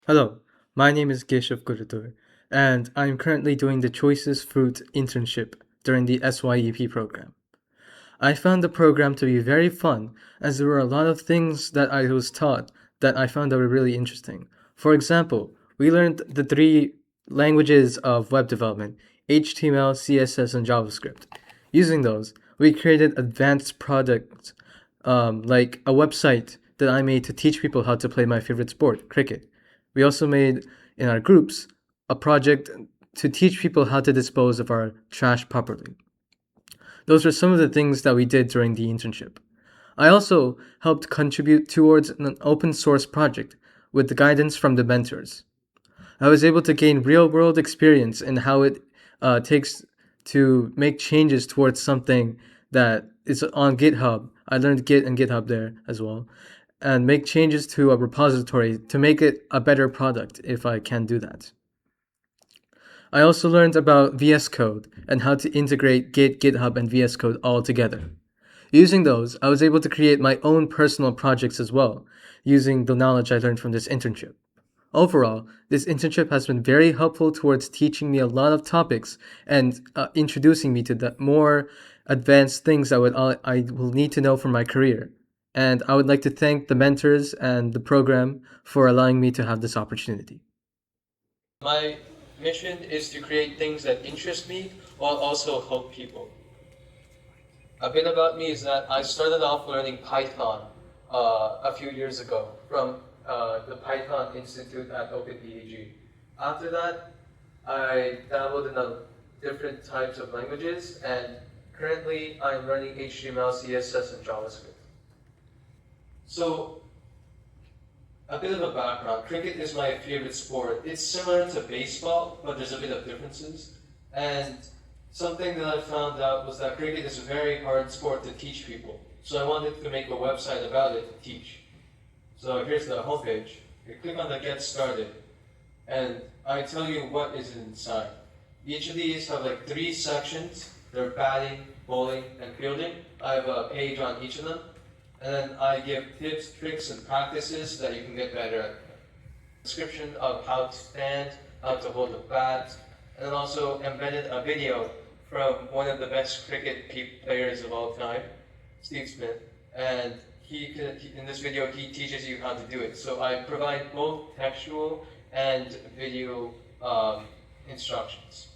Hello, my name is Keshav Korattur, and I'm currently doing the Choicest Fruit Internship during the SYEP program. I found the program to be very fun as there were a lot of things that I was taught that I found that were really interesting. For example, we learned the three languages of web development: HTML, CSS, and JavaScript. Using those, we created advanced products like a website that I made to teach people how to play my favorite sport, cricket. We also made in our groups a project to teach people how to dispose of our trash properly. Those were some of the things that we did during the internship. I also helped contribute towards an open source project with the guidance from the mentors. I was able to gain real world experience in how it takes to make changes towards something that is on GitHub. I learned Git and GitHub there as well, and make changes to a repository to make it a better product if I can do that. I also learned about VS Code and how to integrate Git, GitHub, and VS Code all together. Using those, I was able to create my own personal projects as well, using the knowledge I learned from this internship. Overall, this internship has been very helpful towards teaching me a lot of topics and introducing me to the more advanced things I will need to know for my career. And I would like to thank the mentors and the program for allowing me to have this opportunity. My mission is to create things that interest me while also help people. A bit about me is that I started off learning Python a few years ago from the Python Institute at OpenPDG. After that, I dabbled in different types of languages, and currently I'm learning HTML, CSS, and JavaScript. So, a bit of a background. Cricket is my favorite sport. It's similar to baseball, but there's a bit of differences. And something that I found out was that cricket is a very hard sport to teach people. So I wanted to make a website about it to teach. So here's the homepage. You click on the Get Started, and I tell you what is inside. Each of these have like 3 sections. They're batting, bowling, and fielding. I have a page on each of them. And then I give tips, tricks, and practices that you can get better at. Description of how to stand, how to hold a bat, and then also embedded a video from one of the best cricket players of all time, Steve Smith. And in this video, he teaches you how to do it. So I provide both textual and video instructions.